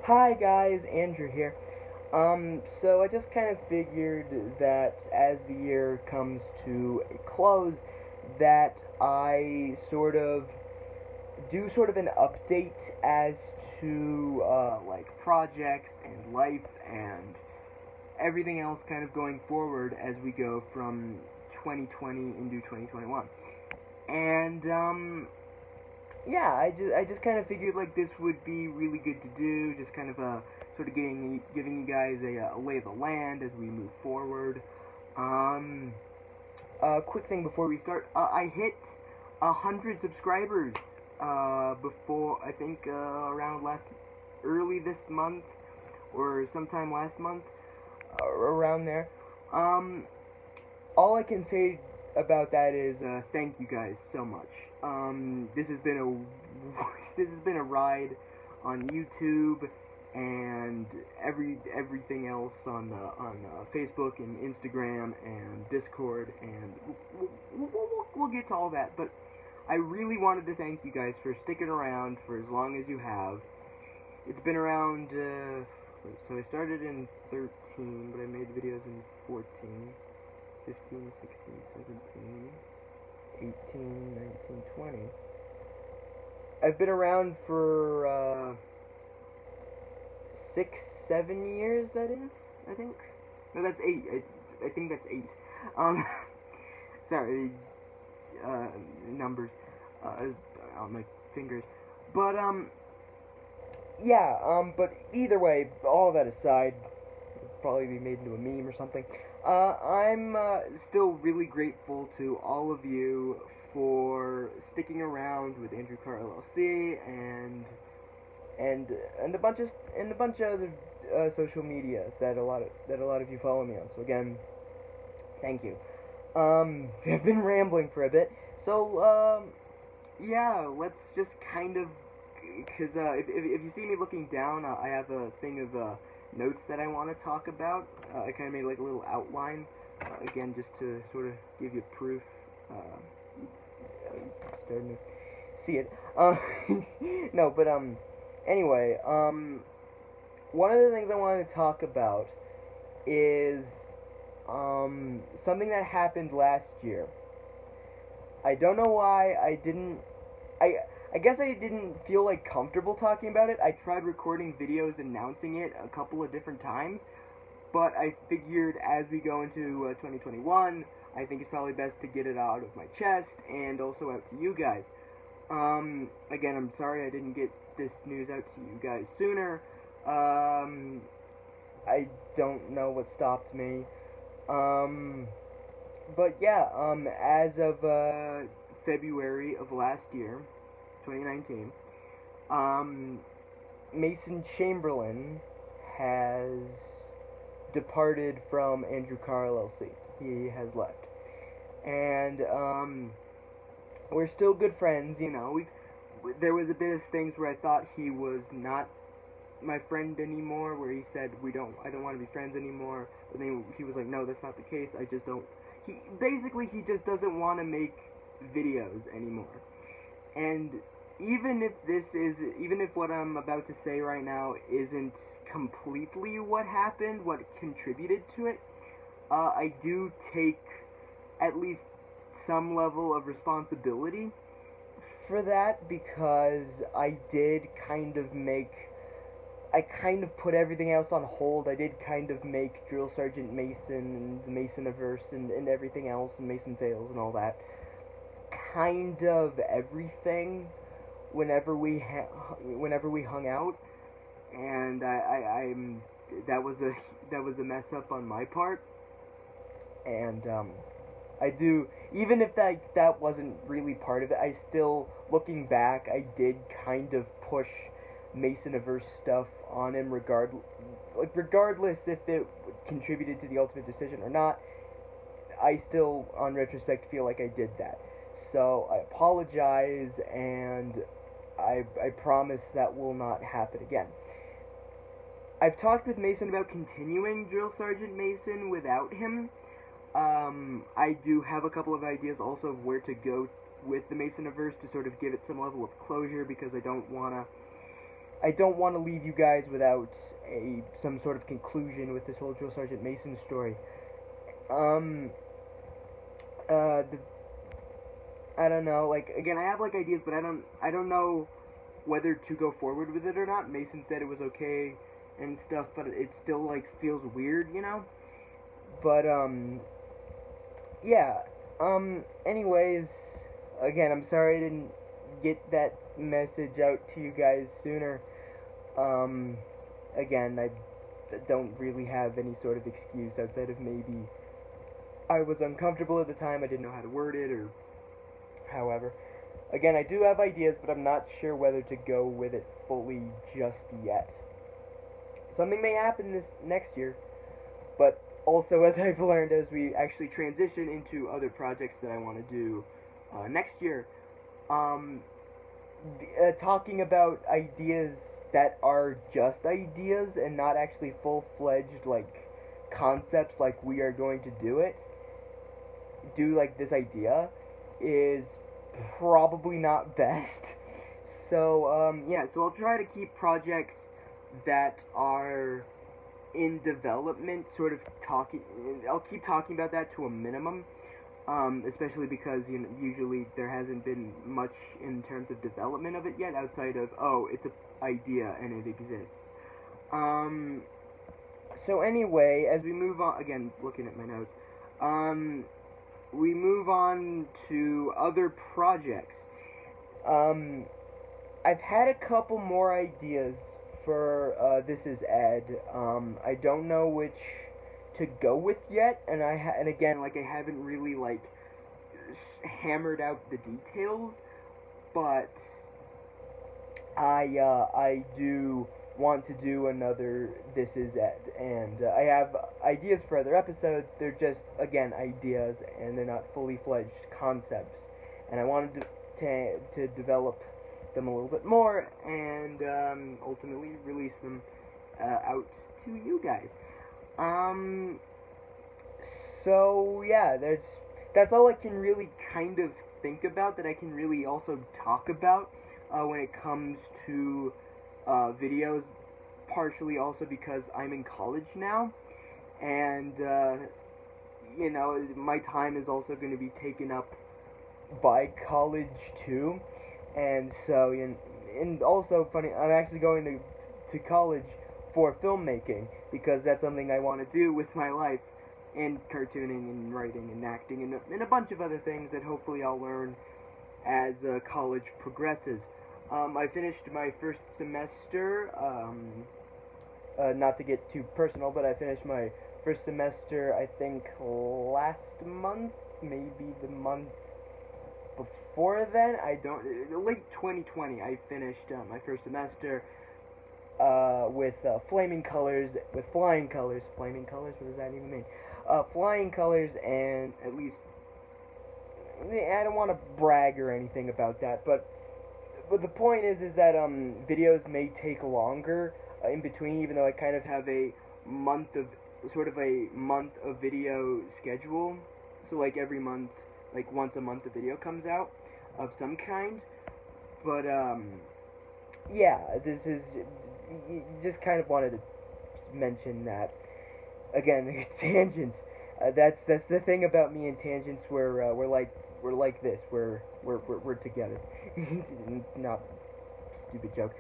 Hi guys, Andrew here. So I just kind of figured that as the year comes to a close, that I sort of an update as to like projects and life and everything else kind of going forward as we go from 2020 into 2021. And yeah, I just kind of figured like this would be really good to do, just kind of sort of giving you guys a lay of the land as we move forward. Um, quick thing before we start, I hit 100 subscribers before I think around early this month or sometime last month, around there. Um, all I can say about that is thank you guys so much. This has been a this has been a ride on YouTube and everything else on Facebook and Instagram and Discord, and we'll get to all that. But I really wanted to thank you guys for sticking around for as long as you have. It's been around. So I started in 13, but I made videos in 14. 15, 16, 17, 18, 19, 20. I've been around for 6, 7 years, that is, I think. No, that's 8. I think that's 8. Um, sorry, numbers on my fingers. But, yeah, but either way, all that aside, it'll probably be made into a meme or something. I'm still really grateful to all of you for sticking around with Andrew Carr LLC and a bunch of other social media that a lot of you follow me on. So again, thank you. I've been rambling for a bit, so yeah, let's just kind of, because if you see me looking down, I have a thing of notes that I want to talk about. I kind of made like a little outline, again, just to sort of give you proof. Starting to see it. No, but anyway, one of the things I wanted to talk about is something that happened last year. I don't know why I didn't. I guess I didn't feel like comfortable talking about it. I tried recording videos announcing it a couple of different times, but I figured as we go into 2021, I think it's probably best to get it out of my chest and also out to you guys. Again, I'm sorry I didn't get this news out to you guys sooner. I don't know what stopped me. But yeah, as of February of last year, 2019, Mason Chamberlain has departed from Andrew Carr LLC. He has left, and we're still good friends. You know, there was a bit of things where I thought he was not my friend anymore, where he said I don't want to be friends anymore. But then he was like, no, that's not the case. I just don't. He just doesn't want to make videos anymore. And even if what I'm about to say right now isn't completely what happened, what contributed to it, I do take at least some level of responsibility for that, because I kind of put everything else on hold. I did kind of make Drill Sergeant Mason and the Masoniverse and everything else, and Mason Fails and all that, kind of everything whenever we hung out, and that was a mess up on my part, and I do, even if that wasn't really part of it, I still, looking back, I did kind of push Masoniverse stuff on him, regardless if it contributed to the ultimate decision or not. I still, on retrospect, feel like I did that. So I apologize, and I promise that will not happen again. I've talked with Mason about continuing Drill Sergeant Mason without him. I do have a couple of ideas also of where to go with the Masoniverse to sort of give it some level of closure, because I don't want to I don't want to leave you guys without some sort of conclusion with this whole Drill Sergeant Mason story. Um, the I don't know. Like, again, I have like ideas, but I don't know whether to go forward with it or not. Mason said it was okay and stuff, but it still like feels weird, you know. But yeah. Anyways, again, I'm sorry I didn't get that message out to you guys sooner. Again, I don't really have any sort of excuse outside of maybe I was uncomfortable at the time. I didn't know how to word it, or however. Again, I do have ideas, but I'm not sure whether to go with it fully just yet. Something may happen this next year, but also, as I've learned, as we actually transition into other projects that I want to do next year, talking about ideas that are just ideas and not actually full-fledged, like, concepts like we are going to do like this idea, is probably not best. So, yeah, so I'll try to keep projects that are in development, sort of I'll keep talking about that to a minimum, especially because, you know, usually there hasn't been much in terms of development of it yet, outside of, oh, it's an idea and it exists. So anyway, as we move on, again, looking at my notes, we move on to other projects. I've had a couple more ideas for This Is Ed. I don't know which to go with yet, and and again, like, I haven't really like hammered out the details, but I do want to do another This Is Ed, and I have ideas for other episodes. They're just, again, ideas, and they're not fully fledged concepts, and I wanted to develop them a little bit more, and ultimately release them out to you guys. So yeah, that's all I can really kind of think about, that I can really also talk about when it comes to videos, partially also because I'm in college now, and you know, my time is also going to be taken up by college too, and so, and also funny, I'm actually going to college for filmmaking, because that's something I want to do with my life, and cartooning and writing and acting and a bunch of other things that hopefully I'll learn as college progresses. I finished my first semester, not to get too personal, but I finished my first semester, I think, last month, maybe the month before then, late 2020, I finished my first semester, with flaming colors, with flying colors. Flaming colors? What does that even mean? Flying colors, and at least, I don't want to brag or anything about that, but the point is that videos may take longer in between, even though I kind of have a month of video schedule. So like every month, like once a month, a video comes out of some kind. But yeah, this is just kind of wanted to mention that. Again, tangents. That's the thing about me and tangents. We're like this. We're together. Not stupid joke.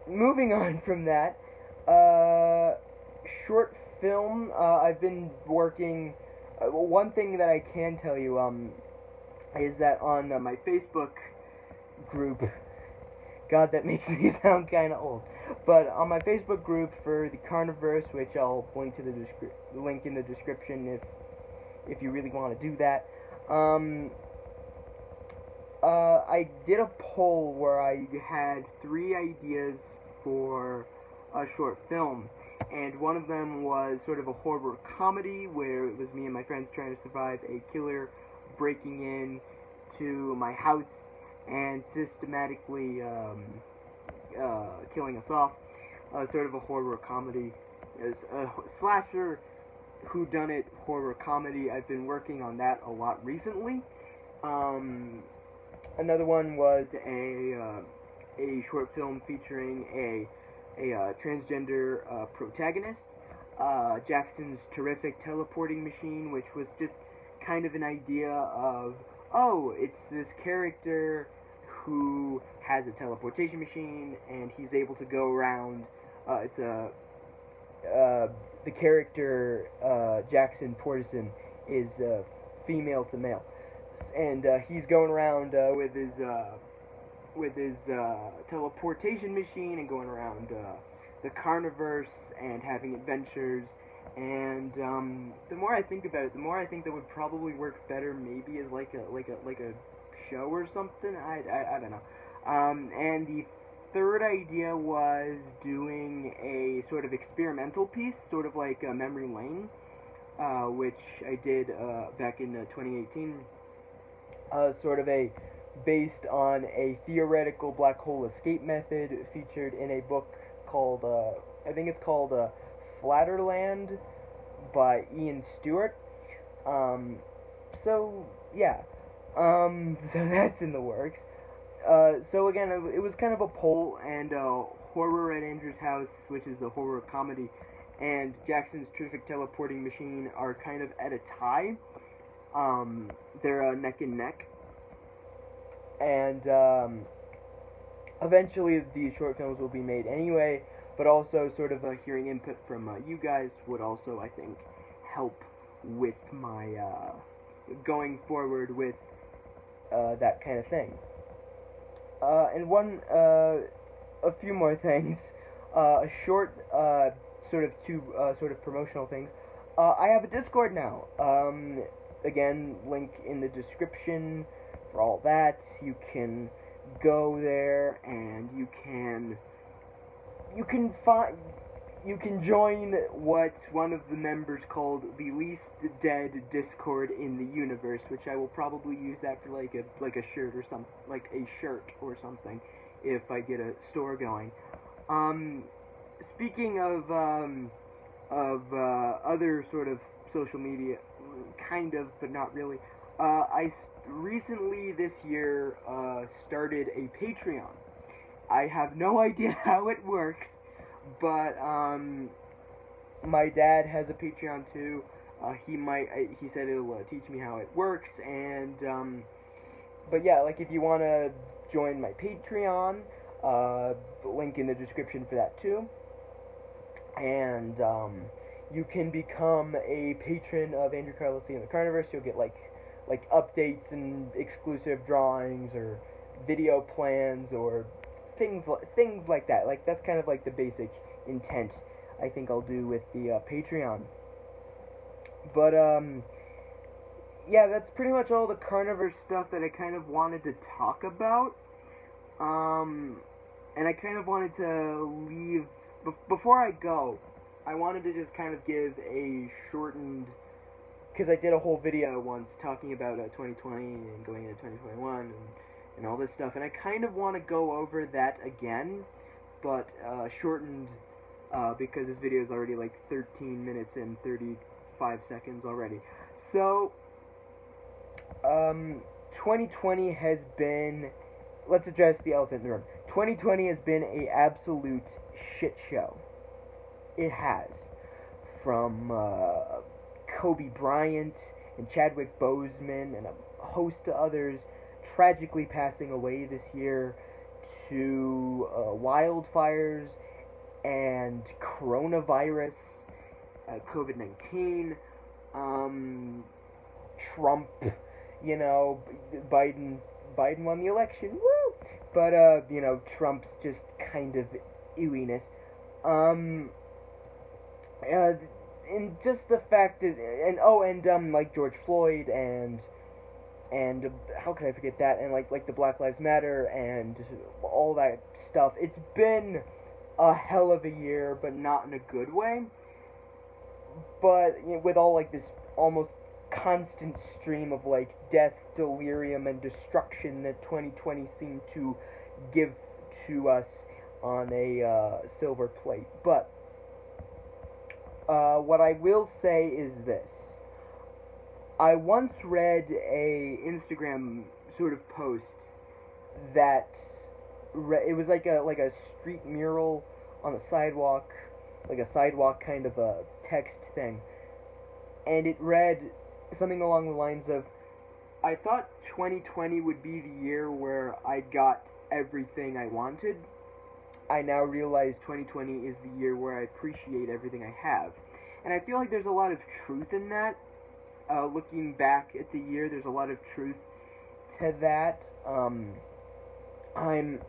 Moving on from that. Short film. I've been working. One thing that I can tell you is that on my Facebook group. God, that makes me sound kind of old. But on my Facebook group for the Carrniverse, which I'll link to the link in the description if you really want to do that. I did a poll where I had 3 ideas for a short film, and one of them was sort of a horror comedy where it was me and my friends trying to survive a killer breaking in to my house and systematically killing us off. Sort of a horror comedy, as a slasher whodunit horror comedy. I've been working on that a lot recently. Another one was a a short film featuring a transgender protagonist, Jackson's terrific teleporting machine, which was just kind of an idea of, oh, it's this character who has a teleportation machine and he's able to go around. The character Jackson Portison is female to male, and he's going around with his teleportation machine and going around the Carrniverse and having adventures. And the more I think about it, the more I think that would probably work better, maybe as like a show or something. I don't know. And the third idea was doing a sort of experimental piece, sort of like Memory Lane, which I did back in 2018. Sort of based on a theoretical black hole escape method featured in a book called, I think it's called Flatterland by Ian Stewart. So yeah, so that's in the works. So again, it was kind of a poll, and Horror at Andrew's House, which is the horror comedy, and Jackson's Terrific Teleporting Machine are kind of at a tie. They're neck and neck. And eventually these short films will be made anyway, but also sort of hearing input from you guys would also, I think, help with my going forward with that kind of thing. And a few more things, a short, sort of two, sort of promotional things. I have a Discord now. Again, link in the description for all that. You can go there and you can join what one of the members called the least dead Discord in the universe, which I will probably use that for like a shirt or something, like a shirt or something, if I get a store going. Speaking of other sort of social media, kind of, but not really. I recently this year started a Patreon. I have no idea how it works, but my dad has a Patreon too. He said it'll teach me how it works, and but yeah, like if you want to join my Patreon, link in the description for that too. And you can become a patron of Andrew Carr LLC and the Carrniverse. You'll get like updates and exclusive drawings or video plans or things like that. Like that's kind of like the basic intent I think I'll do with the Patreon. But yeah, that's pretty much all the Carrniverse stuff that I kind of wanted to talk about. And I kind of wanted to leave before I go. I wanted to just kind of give a shortened, because I did a whole video once talking about 2020 and going into 2021 and all this stuff, and I kind of want to go over that again, but shortened, because this video is already like 13 minutes and 35 seconds already. So 2020 has been, let's address the elephant in the room. 2020 has been an absolute shit show. It has. From Kobe Bryant and Chadwick Boseman and a host of others tragically passing away this year, to wildfires and coronavirus, COVID-19, Trump, you know, Biden won the election, woo! But, you know, Trump's just kind of ewiness. And just the fact that, and like George Floyd and how could I forget that, and like the Black Lives Matter and all that stuff. It's been a hell of a year, but not in a good way. But you know, with all like this almost constant stream of like death, delirium, and destruction that 2020 seemed to give to us on a silver plate. But what I will say is this. I once read a Instagram sort of post that it was like a street mural on the sidewalk, like a sidewalk kind of a text thing, and it read something along the lines of, I thought 2020 would be the year where I got everything I wanted. I now realize 2020 is the year where I appreciate everything I have. And I feel like there's a lot of truth in that. Looking back at the year, there's a lot of truth to that. I'm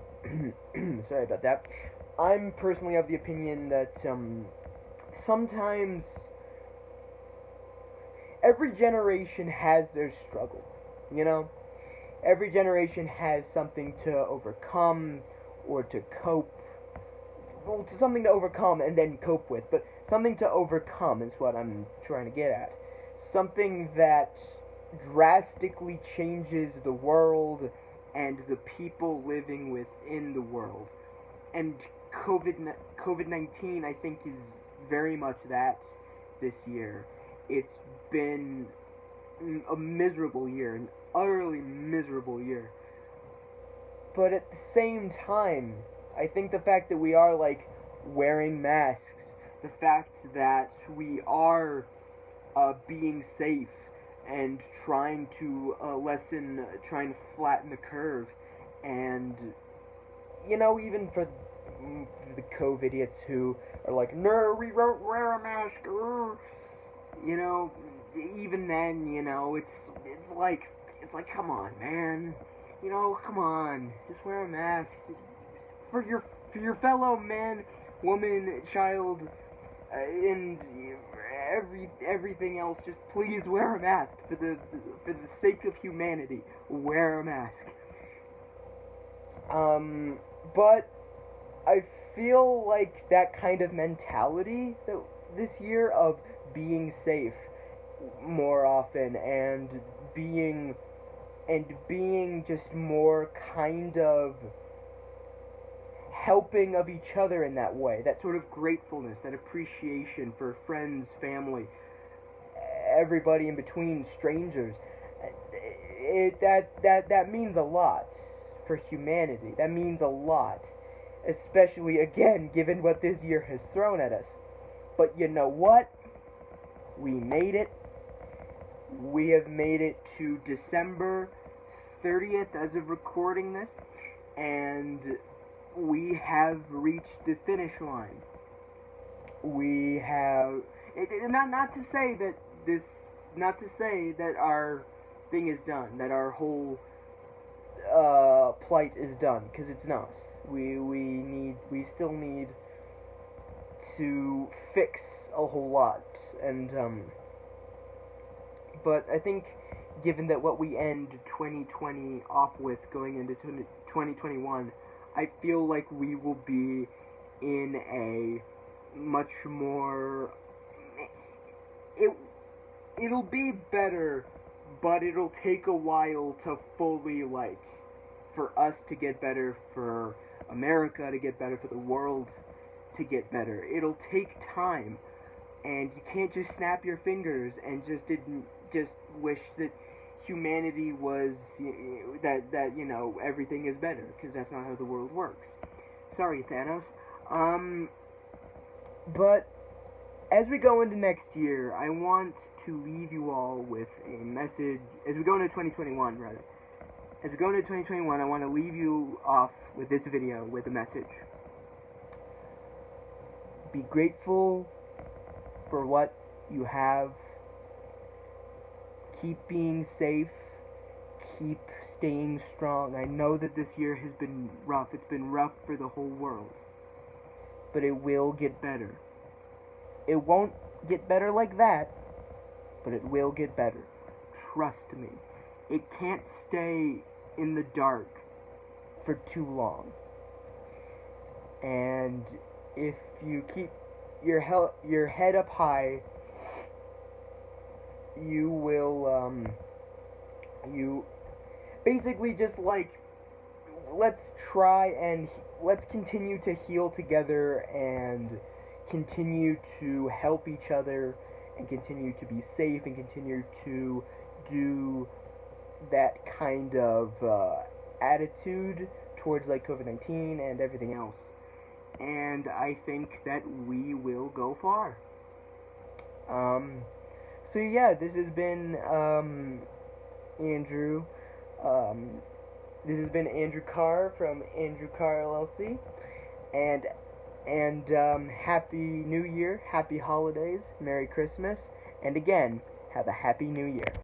sorry about that. I'm personally of the opinion that sometimes every generation has their struggle, you know? Every generation has something to overcome or to cope. Well, something to overcome and then cope with, but something to overcome is what I'm trying to get at. Something that drastically changes the world and the people living within the world. And COVID-19, I think, is very much that this year. It's been a miserable year, an utterly miserable year. But at the same time, I think the fact that we are, like, wearing masks, the fact that we are being safe and trying to trying to flatten the curve, and, you know, even for the COVID-idiots who are like, no, we won't wear a mask, you know, even then, you know, it's like, come on, man, you know, come on, just wear a mask, for your fellow man, woman, child, and everything else. Just please wear a mask for the sake of humanity. Wear a mask. But I feel like that kind of mentality that this year of being safe more often and being just more kind of helping of each other in that way, that sort of gratefulness, that appreciation for friends, family, everybody in between, strangers, that means a lot for humanity. That means a lot, especially, again, given what this year has thrown at us. But you know what? We made it. We have made it to December 30th as of recording this, and we have reached the finish line. We have not to say that our thing is done, that our whole plight is done, because it's not. We still need to fix a whole lot, and but I think, given that what we end 2020 off with going into 2021, I feel like we will be in a much more... It'll be better, but it'll take a while to fully, like, for us to get better, for America to get better, for the world to get better. It'll take time, and you can't just snap your fingers and just wish that humanity was, that you know, everything is better, because that's not how the world works. Sorry, Thanos. But as we go into next year, I want to leave you all with a message. As we go into 2021, rather. As we go into 2021, I want to leave you off with this video with a message. Be grateful for what you have. Keep being safe. Keep staying strong. I know that this year has been rough. It's been rough for the whole world. But it will get better. It won't get better like that, but it will get better. Trust me. It can't stay in the dark for too long. And if you keep your head up high, you will, you basically just, like, let's continue to heal together and continue to help each other and continue to be safe and continue to do that kind of attitude towards like COVID-19 and everything else. And I think that we will go far. So yeah, this has been Andrew. This has been Andrew Carr from Carr LLC, and Happy New Year, Happy Holidays, Merry Christmas, and again, have a Happy New Year.